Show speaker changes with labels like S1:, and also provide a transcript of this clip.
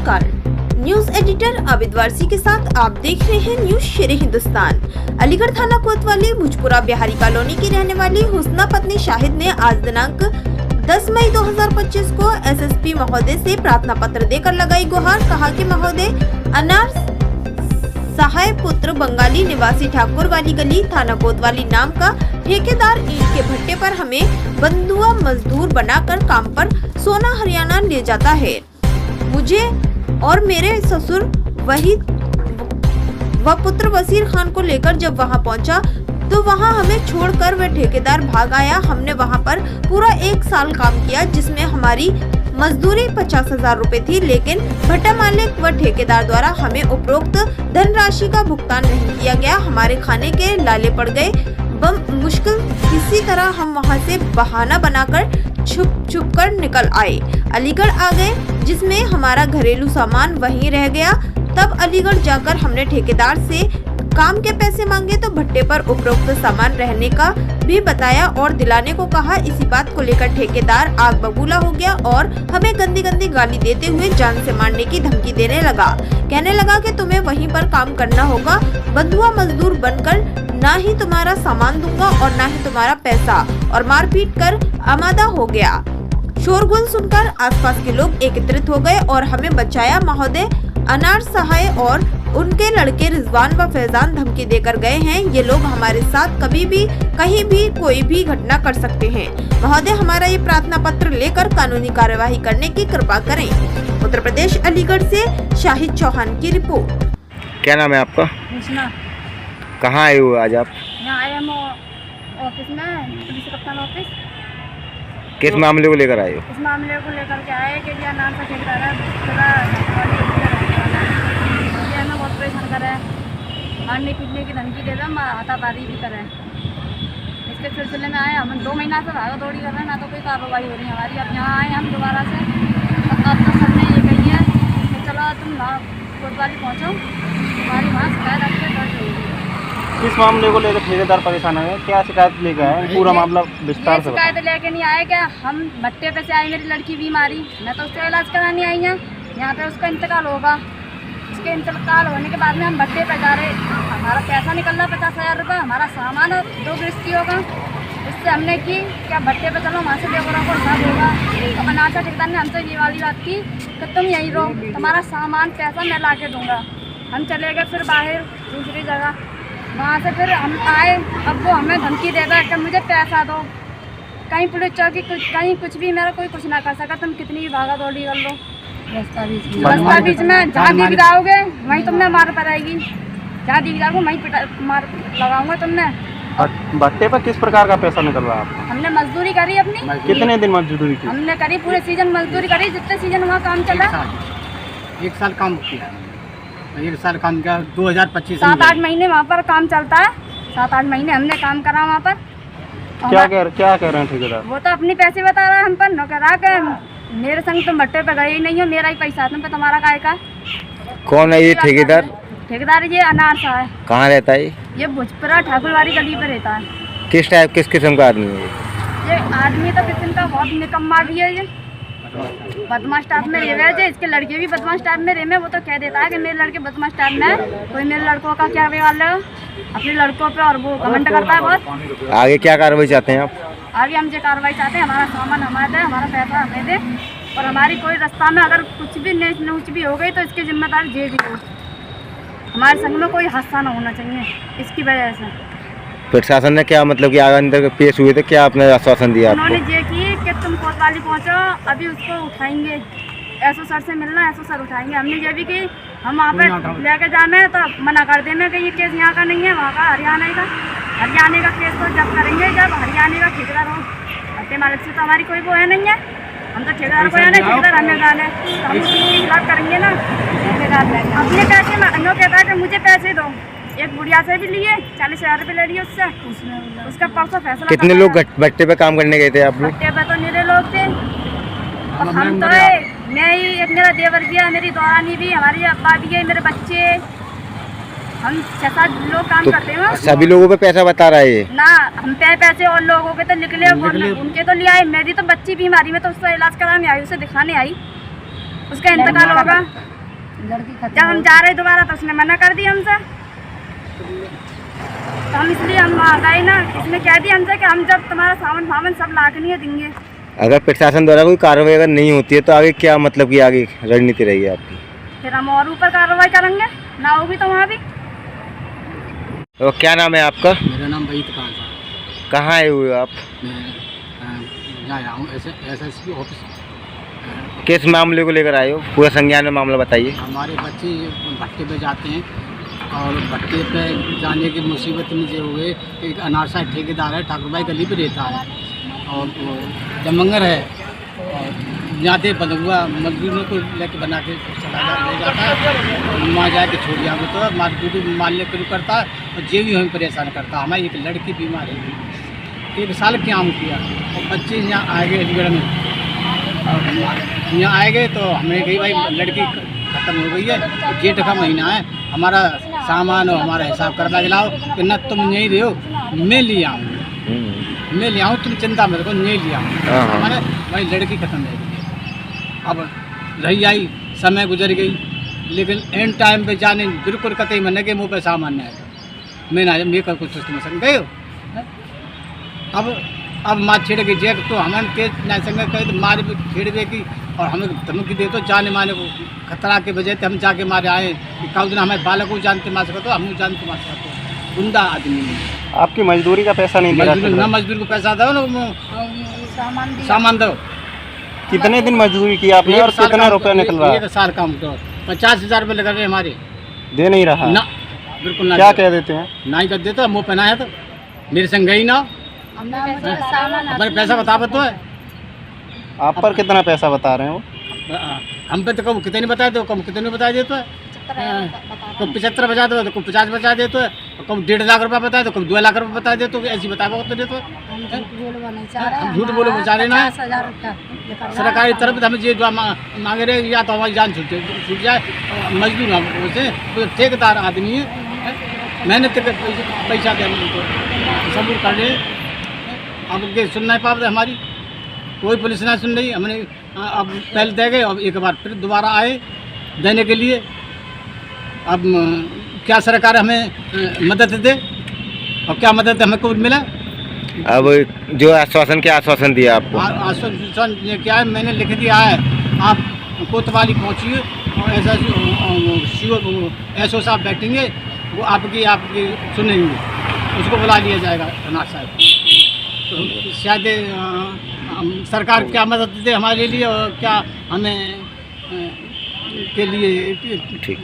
S1: नमस्कार, news editor Abid Warsi के साथ आप देख रहे हैं न्यूज शेर हिंदुस्तान। अलीगढ़ थाना कोतवाली भुजपुरा बिहारी कॉलोनी की रहने वाली हुस्ना पत्नी शाहिद ने आज दिनांक 10 मई 2025 को एसएसपी महोदय से प्रार्थना पत्र देकर लगाई गुहार। कहा कि महोदय, अनार सहाय पुत्र बंगाली निवासी ठाकुर वाली गली थाना कोतवाली नाम का ठेकेदार ईंट के भट्टे पर हमें बंधुआ मजदूर बनाकर काम पर सोना हरियाणा ले जाता है। मुझे और मेरे ससुर वहीद व पुत्र वसीर खान को लेकर जब वहां पहुंचा तो वहां हमें छोड़कर वह ठेकेदार भाग आया। हमने वहां पर पूरा 1 साल काम किया, जिसमें हमारी मजदूरी 50,000 रुपए थी, लेकिन भट्टा मालिक व ठेकेदार द्वारा हमें उपरोक्त धनराशि का भुगतान नहीं किया गया। हमारे खाने के लाले पड़ गए। मुश्किल किसी तरह हम वहां से बहाना बनाकर छुप कर निकल आए। अलीगढ़ आ गए, जिसमें हमारा घरेलू सामान वहीं रह गया। तब अलीगढ़ जाकर हमने ठेकेदार से काम के पैसे मांगे तो भट्टे पर उपरोक्त सामान रहने का भी बताया और दिलाने को कहा। इसी बात को लेकर ठेकेदार आग बबूला हो गया और हमें गंदी गंदी गाली देते हुए जान से मारने की धमकी देने लगा। कहने लगा कि तुम्हें वहीं पर काम करना होगा, बंधुआ मजदूर बनकर ना ही तुम्हारा सामान दूंगा और ना ही तुम्हारा पैसा, और मारपीट कर आमादा हो गया। शोरगुल सुनकर आसपास के लोग एकत्रित हो गए और हमें बचाया। महोदय, अनार सहाय और उनके लड़के रिजवान व फैजान धमकी देकर गए हैं। ये लोग हमारे साथ कभी भी कहीं भी कोई भी घटना कर सकते हैं। महोदय, हमारा ये प्रार्थना पत्र लेकर कानूनी कार्यवाही करने की कृपा करें। उत्तर प्रदेश अलीगढ़ से शाहिद चौहान की रिपोर्ट।
S2: क्या नाम है आपका? कहाँ आए हो आज आप?
S3: यहाँ आए हम ऑफिस में, पुलिस कप्तान ऑफिस।
S2: किस मामले को लेकर आए हो?
S3: इस मामले को लेकर के आए कि यह नाम का ठेकेदार है, हमें बहुत परेशान करे, मारने पीटने की धमकी दे रहे, हाथापाई भी करे। इसके सिलसिले में आए हम 2 महीना से भागा दौड़ी कर रहे हैं, ना तो कोई कार्रवाई हो रही है हमारी। अब यहाँ आए हम दोबारा से, अब तो सर ने ये कही है कि चलो तुम कोतवाली पहुँचो, हमारी वहाँ शिकायत आपसे दर्ज होगी।
S4: इस मामले को लेकर ठेकेदार परेशान है, क्या शिकायत लेकर आए? पूरा मामला विस्तार से
S3: शिकायत लेके नहीं आए क्या? हम भट्टे पे से आए, मेरी लड़की बीमारी, मैं तो उसका इलाज कराने आई हैं। यहाँ पे उसका इंतकाल होगा, उसके इंतकाल होने के बाद में हम भट्टे पे जा रहे, हमारा पैसा निकल रहा 50,000 रुपये, हमारा सामान 2 गृहस्थी होगा। इससे हमने की क्या भट्टे पे चलो, वहाँ से लेबरों को हिसाब होगा। तो अनाचा ठेकेदार ने हमसे ये वाली बात की कि तुम यहीं रहो, तुम्हारा सामान पैसा मैं ला के दूँगा। हम चले गए फिर बाहर दूसरी जगह, वहाँ से फिर हम आए। अब वो हमें धमकी देगा कि मुझे पैसा दो, कहीं पुलिस चौकी कहीं कुछ भी, मेरा कोई कुछ ना कर सका, तुम कितनी भी भागा दौड़ी कर लो। रास्ता बीच में जहाँ दी गिराओगे वहीं तुमने मार पड़ेगी, जहाँ दी गिराओगे वहीं मार लगाऊंगा तुमने।
S4: भट्टे पर किस प्रकार का पैसा निकल रहा है आपका?
S3: हमने मजदूरी करी अपनी।
S4: कितने दिन मजदूरी की?
S3: हमने करी पूरे सीजन मजदूरी करी, जितने सीजन वहाँ काम चला।
S5: 1 साल काम किया, 1 साल काम किया। 2025
S3: 7-8 महीने वहाँ पर काम चलता है, 7-8 महीने हमने काम करा वहाँ पर।
S4: क्या कह रहे हैं ठेकेदार?
S3: वो तो अपनी पैसे बता रहा है हम पर, न कह रहा कि मेरे संग तुम भट्टे पे गए ही नहीं हो, मेरा ही पैसा तुम पे, तुम्हारा काय का।
S2: कौन है ये ठेकेदार?
S3: ठेकेदार ये अनार सा है।
S2: कहाँ रहता है
S3: ये भुजपुरा ठाकुरवाड़ी गली पे रहता है।
S2: किस किस्म का आदमी है
S3: ये आदमी तो किस्म का बहुत निकम्मा भी है। ये बदमाश टाइप में रहे हुए, इसके लड़के भी बदमाश टाइप में रहे। वो तो कह देता है कि मेरे लड़के बदमाश टाइप में, कोई मेरे लड़कों का क्या व्यवहार है अपने लड़कों पे, और वो कमेंट करता है बहुत।
S2: आगे क्या कार्रवाई चाहते हैं आप?
S3: आगे हम जो कार्रवाई चाहते हैं, हमारा सामान हमें दे, हमारा पैसा हमें दे, और हमारी कोई रास्ता में अगर कुछ भी नेच नूच भी हो गई तो इसकी जिम्मेदार जेल ही हो। हमारे संग में कोई हादसा ना होना चाहिए इसकी वजह से।
S2: प्रशासन ने क्या मतलब कि आगे अंदर पेश हुए थे, क्या आपने आश्वासन दिया?
S3: उन्होंने ये की कि तुम कोतवाली पहुँचो, अभी उसको उठाएंगे, एसओ सर से मिलना, एसओ सर उठाएंगे। हमने ये भी की हम वहाँ पर लेके जाना है तो मना कर देना कि ये केस यहाँ का नहीं है, वहाँ का हरियाणा का केस तो जब करेंगे जब हरियाणा का ठेकेदार हो। भट्टे मालिक से तो हमारी कोई वो है नहीं है, हम तो ठेकेदार को है ना, ठेकेदार हमें जाना है, तो हम उसके खिलाफ करेंगे ना। अपने पैसे में अन्यों कहता है कि मुझे पैसे दो। एक बुढ़िया से भी लिए 40,000 रुपये ले लिए उससे, उसका परसों फैसला।
S2: कितने लोग भट्टे पे काम करने गए थे आप लोग?
S3: भट्टे पे तो निरे लोग थे, और हम तो मैं ही, एक मेरा देवर भी है, मेरी दौरानी भी, हमारी अब्बा भी है, मेरे बच्चे, हम 6-7 लोग काम करते हैं।
S2: सभी लोगों पे पैसा बता रहा है
S3: ना, हम पे पैसे और लोगों के तो निकले, उनके तो ले आए। मेरी तो बच्ची बीमारी में तो उसका इलाज कराने आई, उसे दिखाने आई, उसका इंतकाल होगा। जब हम जा रहे दोबारा तो उसने मना कर दिया हमसे, तो हम इसलिए हम वहाँ गए ना। इसने कह दिया हमसे कि हम जब तुम्हारा सामान वामान सब लाखनी है देंगे।
S2: अगर प्रशासन द्वारा कोई कार्रवाई अगर नहीं होती है तो आगे क्या मतलब कि आगे रणनीति रहेगी आपकी?
S3: फिर हम और ऊपर कार्रवाई करेंगे, ना होगी तो वहाँ भी।
S2: तो क्या नाम है आपका?
S5: मेरा नाम वहीद खान साहब।
S2: कहाँ आए हुए हो आप?
S5: मैं यहाँ आया हूँ SSP ऑफिस।
S2: किस मामले को लेकर आए हो? पूरा संज्ञान में मामला बताइए।
S5: हमारे बच्चे भट्टे पे जाते हैं और भट्टे पे जाने की मुसीबत में जो हुए, एक अनारसा ठेकेदार है, ठाकुर भाई गली पे रहता है और वो जमंगर है और जाते बंद हुआ मजदूरों को लेके बना के ले जाता है और वहाँ जाके छोड़ दिया तो मार्केट मारने शुरू करता है और जे भी हमें परेशान करता है। हमारी एक लड़की बीमार है, 1 साल काम किया और बच्चे यहाँ आए गए अलीगढ़ में, और यहाँ आए गए तो हमें कही भाई लड़की ख़त्म हो गई है, तो जेठ का महीना है, हमारा सामान और हमारा हिसाब करवा के लाओ कि न तुम यहीं रहो, मैं ले आऊँ, तुम चिंता मत करो, नहीं ले आऊँ। हमारे भाई लड़की ख़त्म हो गई। अब रही आई, समय गुजर गई, लेकिन एंड टाइम पे जाने बिल्कुल कतई मन के मुँह पे सामान नहीं आया। मैं ना मैं कर कुछ सिस्टम संग गए हो। अब माँ छिड़ गई जेक तो हमें तेज ना संग कहे तो मार भी छिड़ गई की और हमें धमकी दे तो जाने माने को खतरा के वजह से हम जाके मारे आए कि कल दिन हमें बालक को जानते मार सकते, हम जानते मार सकते। गुंडा आदमी ने
S4: आपकी मजदूरी का पैसा नहीं दे रहा?
S5: ना मजदूर को पैसा दो ना सामान दो।
S4: कितने दिन मजदूरी की आपने और कितना रुपया निकल रहा है?
S5: 1 साल काम तो 50,000 रुपये लग रहे हमारे।
S4: दे नहीं रहा
S5: ना बिल्कुल ना।
S4: क्या कह देते हैं?
S5: ना ही कर देते, मुँह पहनाया तो मेरे संग गई ना, हमारे पैसा बता तो है।
S4: आप पर कितना पैसा बता रहे हैं वो?
S5: हम पे तो कब कितने बताए तो कब कितने बता देते हैं, कब 75 बता दो तो कब 50 बता देते हैं, कब 1.5 लाख रुपया बताए तो कब 2 लाख रुपये बता देते, ऐसी बता तो देते हैं। हम झूठ बोलो बचा रहे ना, सरकारी तरफ से हमें जो मांगे रहे या तो हमारी जान छूट जाए। मजदूर हम उसे तो ठेकेदार आदमी है, मेहनत के पैसा दे सबूर कर रहे, अब के सुन नहीं पाते हमारी, कोई पुलिस ना सुन रही। हमने अब पहले दे गए, अब एक बार फिर दोबारा आए देने के लिए। अब क्या सरकार हमें मदद दे और क्या मदद हमें को मिला?
S2: अब जो आश्वासन, क्या आश्वासन दिया आपको?
S5: आश्वासन ये क्या है, मैंने लिख दिया है, आप कोतवाली पहुँचिए और SO साहब बैठेंगे, वो आपकी सुनेंगे, उसको बुला लिया जाएगा अनाज साहब। तो शायद सरकार क्या मदद दे हमारे लिए और क्या हमें के लिए
S2: ठीक।